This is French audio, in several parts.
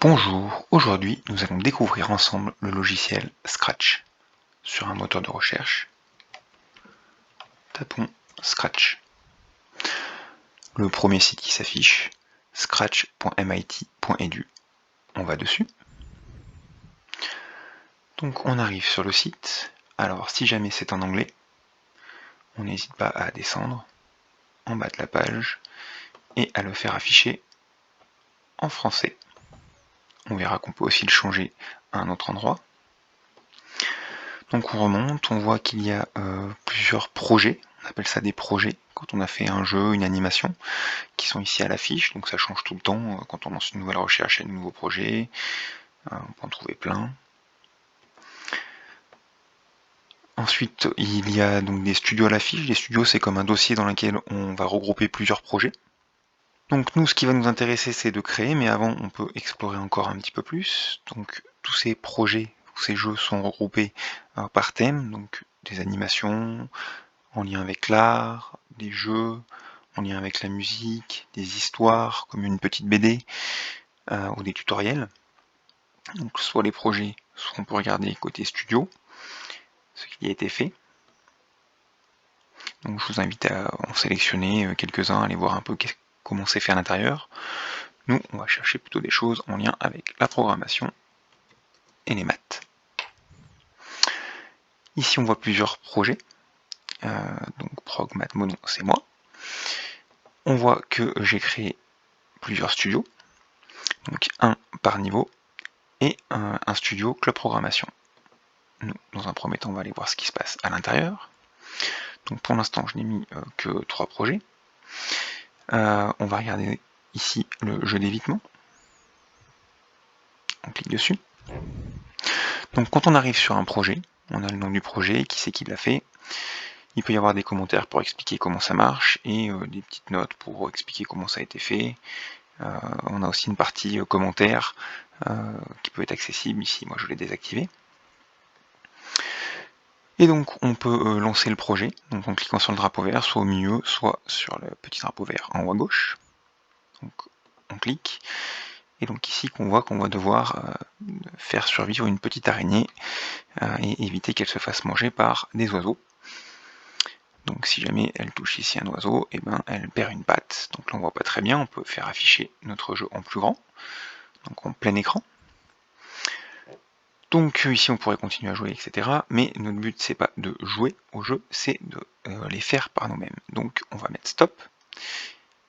Bonjour, aujourd'hui nous allons découvrir ensemble le logiciel Scratch. Sur un moteur de recherche, tapons Scratch. Le premier site qui s'affiche, scratch.mit.edu. On va dessus. Donc on arrive sur le site. Alors si jamais c'est en anglais, on n'hésite pas à descendre en bas de la page et à le faire afficher en français. On verra qu'on peut aussi le changer à un autre endroit. Donc on remonte, on voit qu'il y a plusieurs projets, on appelle ça des projets, quand on a fait un jeu, une animation, qui sont ici à l'affiche, donc ça change tout le temps, quand on lance une nouvelle recherche, il y a de nouveaux projets, on peut en trouver plein. Ensuite, il y a donc des studios à l'affiche. Les studios, c'est comme un dossier dans lequel on va regrouper plusieurs projets. Donc nous, ce qui va nous intéresser, c'est de créer, mais avant, on peut explorer encore un petit peu plus. Donc tous ces projets, tous ces jeux sont regroupés par thème, donc des animations en lien avec l'art, des jeux en lien avec la musique, des histoires comme une petite BD ou des tutoriels. Donc soit les projets, soit on peut regarder côté studio, ce qui a été fait. Donc je vous invite à en sélectionner quelques-uns, aller voir un peu comment c'est fait à l'intérieur. Nous, on va chercher plutôt des choses en lien avec la programmation et les maths. Ici, on voit plusieurs projets. Donc Prog Math Mono, c'est moi. On voit que j'ai créé plusieurs studios, donc un par niveau, et un studio Club Programmation. Nous, dans un premier temps, on va aller voir ce qui se passe à l'intérieur. Donc pour l'instant, je n'ai mis que 3 projets. On va regarder ici le jeu d'évitement. On clique dessus. Donc quand on arrive sur un projet, on a le nom du projet, qui c'est qui l'a fait. Il peut y avoir des commentaires pour expliquer comment ça marche et des petites notes pour expliquer comment ça a été fait. On a aussi une partie commentaires qui peut être accessible ici. Moi je l'ai désactivé. Et donc on peut lancer le projet, donc en cliquant sur le drapeau vert, soit au milieu, soit sur le petit drapeau vert en haut à gauche. Donc on clique, et donc ici qu'on voit devoir faire survivre une petite araignée et éviter qu'elle se fasse manger par des oiseaux. Donc si jamais elle touche ici un oiseau, et ben elle perd une patte. Donc là on voit pas très bien, on peut faire afficher notre jeu en plus grand, donc en plein écran. Donc ici on pourrait continuer à jouer, etc. Mais notre but c'est pas de jouer au jeu, c'est de les faire par nous-mêmes. Donc on va mettre stop,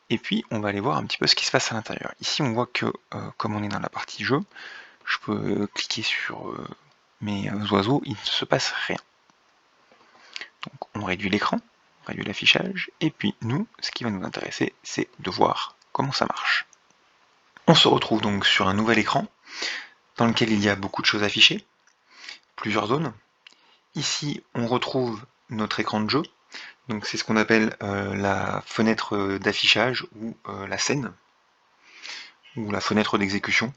et puis on va aller voir un petit peu ce qui se passe à l'intérieur. Ici on voit que comme on est dans la partie jeu, je peux cliquer sur mes oiseaux, il ne se passe rien. Donc on réduit l'écran, on réduit l'affichage, et puis nous, ce qui va nous intéresser, c'est de voir comment ça marche. On se retrouve donc sur un nouvel écran, dans lequel il y a beaucoup de choses affichées, plusieurs zones. Ici, on retrouve notre écran de jeu, donc c'est ce qu'on appelle la fenêtre d'affichage ou la scène, ou la fenêtre d'exécution.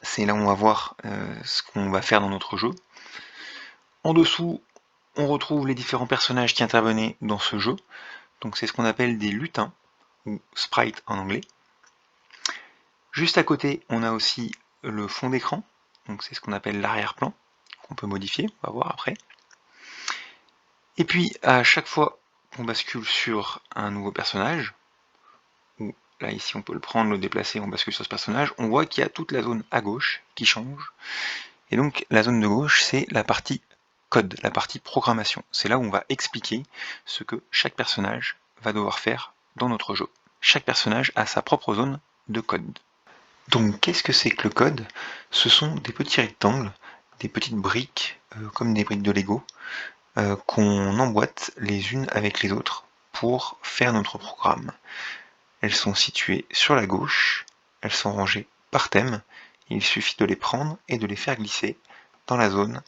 C'est là où on va voir ce qu'on va faire dans notre jeu. En dessous, on retrouve les différents personnages qui intervenaient dans ce jeu, donc c'est ce qu'on appelle des lutins, ou sprites en anglais. Juste à côté, on a aussi le fond d'écran, donc c'est ce qu'on appelle l'arrière-plan, qu'on peut modifier, on va voir après. Et puis à chaque fois qu'on bascule sur un nouveau personnage, ou là ici on peut le prendre, le déplacer, on bascule sur ce personnage, on voit qu'il y a toute la zone à gauche qui change. Et donc la zone de gauche, c'est la partie code, la partie programmation. C'est là où on va expliquer ce que chaque personnage va devoir faire dans notre jeu. Chaque personnage a sa propre zone de code. Donc qu'est-ce que c'est que le code? Ce sont des petits rectangles, des petites briques, comme des briques de Lego, qu'on emboîte les unes avec les autres pour faire notre programme. Elles sont situées sur la gauche, elles sont rangées par thème, et il suffit de les prendre et de les faire glisser dans la zone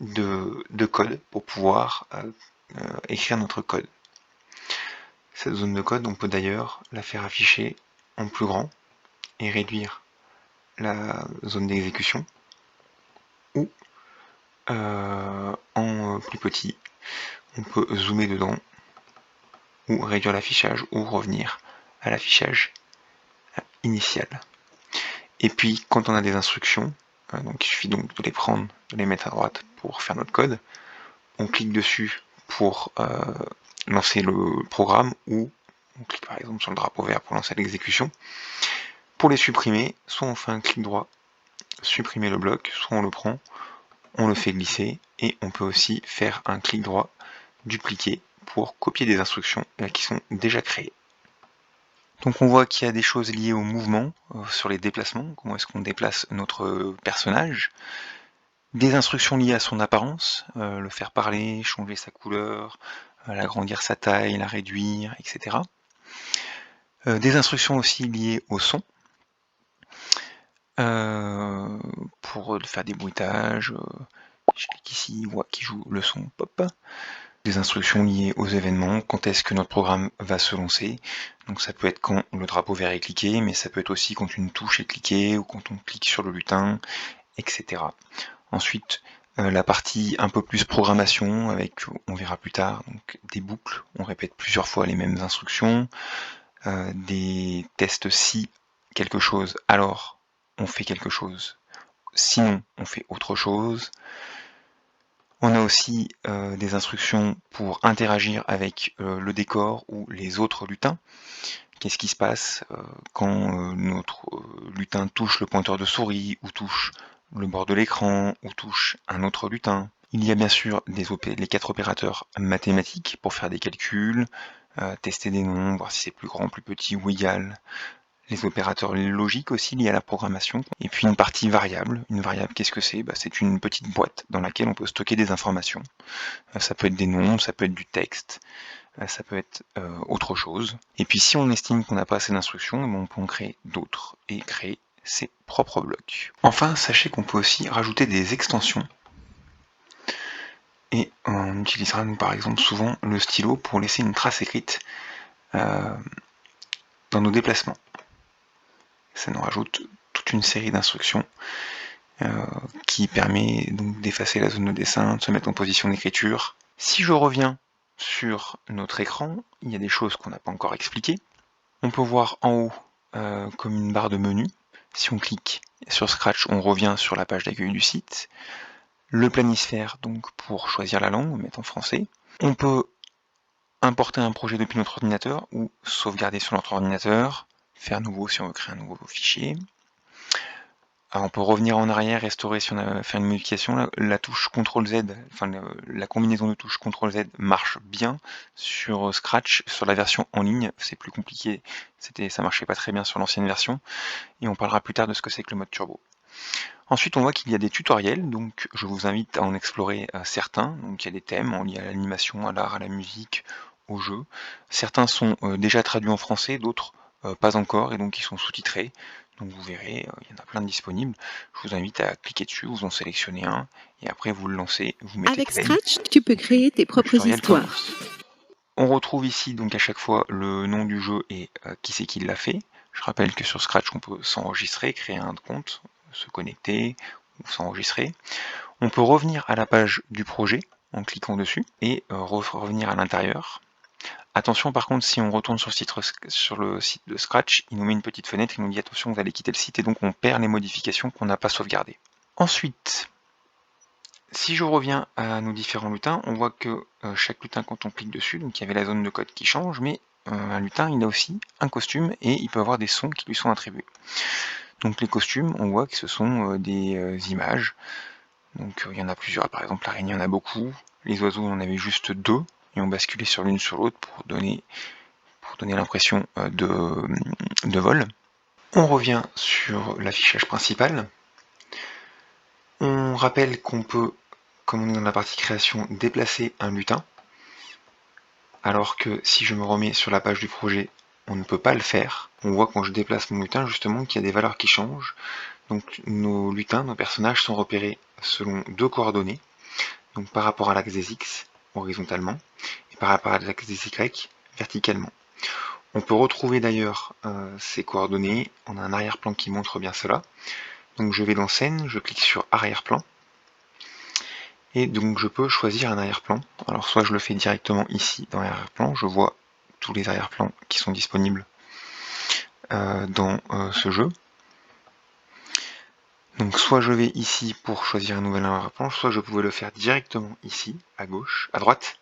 de code pour pouvoir écrire notre code. Cette zone de code, on peut d'ailleurs la faire afficher en plus grand et réduire la zone d'exécution, ou en plus petit. On peut zoomer dedans, ou réduire l'affichage, ou revenir à l'affichage initial. Et puis quand on a des instructions, donc il suffit donc de les prendre, de les mettre à droite pour faire notre code. On clique dessus pour lancer le programme, ou on clique par exemple sur le drapeau vert pour lancer l'exécution. Pour les supprimer, soit on fait un clic droit, supprimer le bloc, soit on le prend, on le fait glisser, et on peut aussi faire un clic droit, dupliquer, pour copier des instructions qui sont déjà créées. Donc on voit qu'il y a des choses liées au mouvement, sur les déplacements, comment est-ce qu'on déplace notre personnage, des instructions liées à son apparence, le faire parler, changer sa couleur, l'agrandir sa taille, la réduire, etc. Des instructions aussi liées au son, pour faire des bruitages, je clique ici, on voit qui joue le son, pop. Des instructions liées aux événements, quand est-ce que notre programme va se lancer. Donc ça peut être quand le drapeau vert est cliqué, mais ça peut être aussi quand une touche est cliquée, ou quand on clique sur le lutin, etc. Ensuite, la partie un peu plus programmation, avec, on verra plus tard, donc des boucles, on répète plusieurs fois les mêmes instructions, des tests si quelque chose, alors on fait quelque chose, sinon on fait autre chose. On a aussi des instructions pour interagir avec le décor ou les autres lutins. Qu'est-ce qui se passe quand notre lutin touche le pointeur de souris, ou touche le bord de l'écran, ou touche un autre lutin. Il y a bien sûr les 4 opérateurs mathématiques pour faire des calculs, tester des nombres, voir si c'est plus grand, plus petit ou égal. Les opérateurs logiques aussi liés à la programmation. Et puis une partie variable. Une variable, qu'est-ce que c'est? C'est une petite boîte dans laquelle on peut stocker des informations. Ça peut être des nombres, ça peut être du texte, ça peut être autre chose. Et puis si on estime qu'on n'a pas assez d'instructions, on peut en créer d'autres et créer ses propres blocs. Enfin, sachez qu'on peut aussi rajouter des extensions. Et on utilisera, nous, par exemple, souvent le stylo pour laisser une trace écrite dans nos déplacements. Ça nous rajoute toute une série d'instructions qui permet donc d'effacer la zone de dessin, de se mettre en position d'écriture. Si je reviens sur notre écran, il y a des choses qu'on n'a pas encore expliquées. On peut voir en haut comme une barre de menu. Si on clique sur Scratch, on revient sur la page d'accueil du site. Le planisphère, donc pour choisir la langue, mettre en français. On peut importer un projet depuis notre ordinateur ou sauvegarder sur notre ordinateur, faire nouveau si on veut créer un nouveau fichier. Alors on peut revenir en arrière, restaurer si on a fait une modification. La touche CTRL-Z, enfin la combinaison de touches CTRL-Z marche bien sur Scratch. Sur la version en ligne, c'est plus compliqué. Ça marchait pas très bien sur l'ancienne version. Et on parlera plus tard de ce que c'est que le mode turbo. Ensuite, on voit qu'il y a des tutoriels, donc je vous invite à en explorer certains. Donc il y a des thèmes liés à l'animation, à l'art, à la musique, au jeu. Certains sont déjà traduits en français, d'autres pas encore, et donc ils sont sous-titrés. Donc vous verrez, il y en a plein de disponibles. Je vous invite à cliquer dessus, vous en sélectionnez un, et après vous le lancez, vous mettez Avec Scratch, tu peux créer tes propres histoires. On retrouve ici donc à chaque fois le nom du jeu et qui c'est qui l'a fait. Je rappelle que sur Scratch, on peut s'enregistrer, créer un compte, se connecter ou s'enregistrer. On peut revenir à la page du projet en cliquant dessus et revenir à l'intérieur. Attention par contre, si on retourne sur le site de Scratch, il nous met une petite fenêtre, il nous dit attention, vous allez quitter le site, et donc on perd les modifications qu'on n'a pas sauvegardées. Ensuite, si je reviens à nos différents lutins, on voit que chaque lutin, quand on clique dessus, donc il y avait la zone de code qui change, mais un lutin, il a aussi un costume et il peut avoir des sons qui lui sont attribués. Donc les costumes, on voit que ce sont des images. Donc il y en a plusieurs, par exemple l'araignée, il y en a beaucoup. Les oiseaux, on en avait juste 2, et on basculait sur l'une sur l'autre pour donner l'impression de vol. On revient sur l'affichage principal. On rappelle qu'on peut, comme on est dans la partie création, déplacer un lutin, alors que si je me remets sur la page du projet, on ne peut pas le faire. On voit quand je déplace mon lutin justement qu'il y a des valeurs qui changent. Donc nos lutins, nos personnages sont repérés selon 2 coordonnées, donc par rapport à l'axe des X, horizontalement, et par rapport à l'axe des Y, verticalement. On peut retrouver d'ailleurs ces coordonnées, on a un arrière-plan qui montre bien cela. Donc je vais dans Scène, je clique sur Arrière-plan, et donc je peux choisir un arrière-plan. Alors soit je le fais directement ici dans l'arrière-plan, je vois tous les arrière-plans qui sont disponibles dans ce jeu. Donc soit je vais ici pour choisir un nouvel arrière-plan, soit je pouvais le faire directement ici, à gauche, à droite.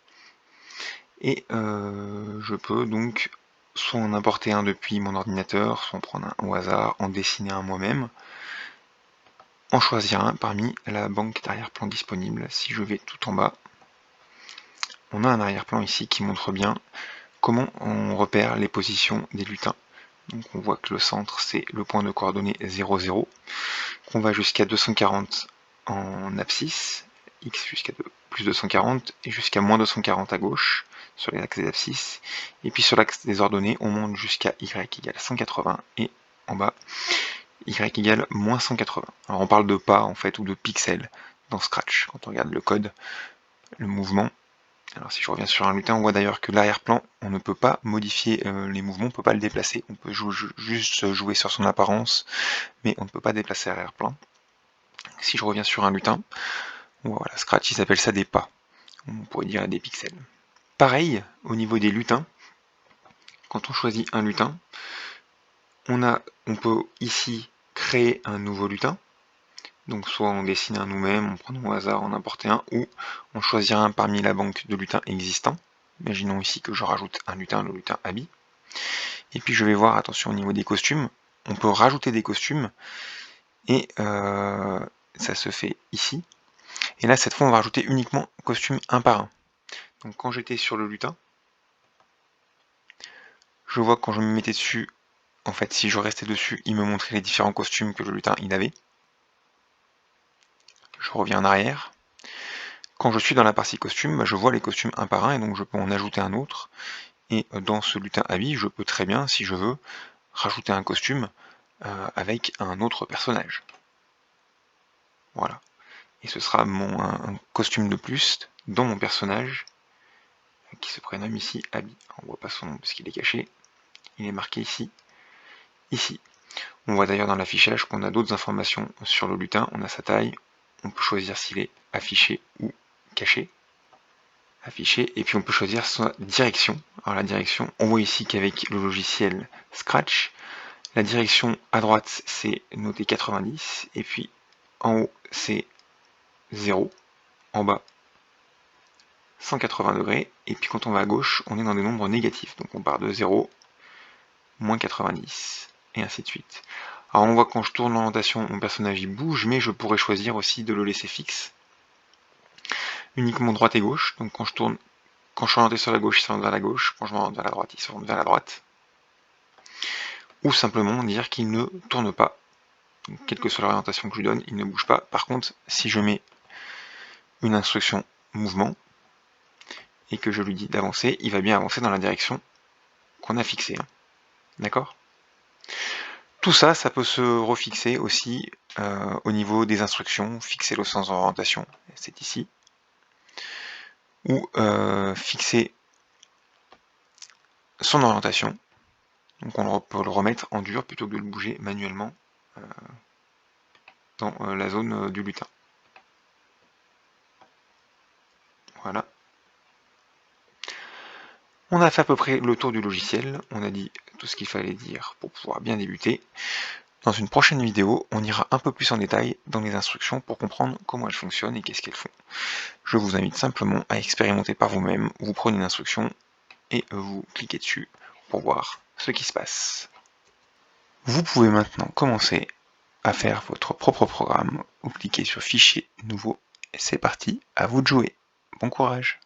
Et je peux donc soit en importer un depuis mon ordinateur, soit en prendre un au hasard, en dessiner un moi-même, en choisir un parmi la banque d'arrière-plan disponible. Si je vais tout en bas, on a un arrière-plan ici qui montre bien comment on repère les positions des lutins. Donc on voit que le centre c'est le point de coordonnées 0, 0, qu'on va jusqu'à 240 en abscisse, x jusqu'à plus 240 et jusqu'à moins 240 à gauche sur les axes des abscisses, et puis sur l'axe des ordonnées on monte jusqu'à y égale 180 et en bas y égale moins 180. Alors on parle de pas en fait ou de pixels dans Scratch quand on regarde le code, le mouvement. Alors si je reviens sur un lutin, on voit d'ailleurs que l'arrière-plan, on ne peut pas modifier les mouvements, on ne peut pas le déplacer, on peut juste jouer sur son apparence, mais on ne peut pas déplacer l'arrière-plan. Si je reviens sur un lutin, voilà, Scratch il s'appelle ça des pas, on pourrait dire des pixels. Pareil, au niveau des lutins, quand on choisit un lutin, on peut ici créer un nouveau lutin, donc soit on dessine un nous-mêmes, on prend au hasard, en importer un, ou on choisira un parmi la banque de lutins existants. Imaginons ici que je rajoute un lutin, le lutin habit. Et puis je vais voir, attention au niveau des costumes, on peut rajouter des costumes, et ça se fait ici. Et là cette fois on va rajouter uniquement costumes un par un. Donc quand j'étais sur le lutin, je vois que quand je me mettais dessus, en fait si je restais dessus, il me montrait les différents costumes que le lutin il avait. Je reviens en arrière. Quand je suis dans la partie costume, je vois les costumes un par un et donc je peux en ajouter un autre. Et dans ce lutin habit, je peux très bien, si je veux, rajouter un costume avec un autre personnage. Voilà. Et ce sera un costume de plus dans mon personnage qui se prénomme ici habit. On voit pas son nom parce qu'il est caché. Il est marqué ici. Ici. On voit d'ailleurs dans l'affichage qu'on a d'autres informations sur le lutin. On a sa taille. On peut choisir s'il est affiché ou caché. Affiché. Et puis on peut choisir sa direction. Alors la direction, on voit ici qu'avec le logiciel Scratch, la direction à droite c'est noté 90. Et puis en haut c'est 0. En bas 180 degrés, et puis quand on va à gauche, on est dans des nombres négatifs, donc on part de 0, moins 90, et ainsi de suite. Alors on voit que quand je tourne l'orientation, mon personnage il bouge, mais je pourrais choisir aussi de le laisser fixe. Uniquement droite et gauche, donc quand je suis orienté sur la gauche, il s'oriente vers la gauche, quand je m'oriente vers la droite, il s'oriente vers la droite. Ou simplement dire qu'il ne tourne pas, donc, quelle que soit l'orientation que je lui donne, il ne bouge pas. Par contre, si je mets une instruction mouvement, et que je lui dis d'avancer, il va bien avancer dans la direction qu'on a fixée. D'accord ? Tout ça, ça peut se refixer aussi au niveau des instructions, fixer le sens d'orientation, c'est ici, ou fixer son orientation, donc on peut le remettre en dur plutôt que de le bouger manuellement dans la zone du lutin. Voilà. On a fait à peu près le tour du logiciel, on a dit tout ce qu'il fallait dire pour pouvoir bien débuter. Dans une prochaine vidéo, on ira un peu plus en détail dans les instructions pour comprendre comment elles fonctionnent et qu'est-ce qu'elles font. Je vous invite simplement à expérimenter par vous-même. Vous prenez une instruction et vous cliquez dessus pour voir ce qui se passe. Vous pouvez maintenant commencer à faire votre propre programme. Vous cliquez sur Fichier, Nouveau, et c'est parti, à vous de jouer. Bon courage!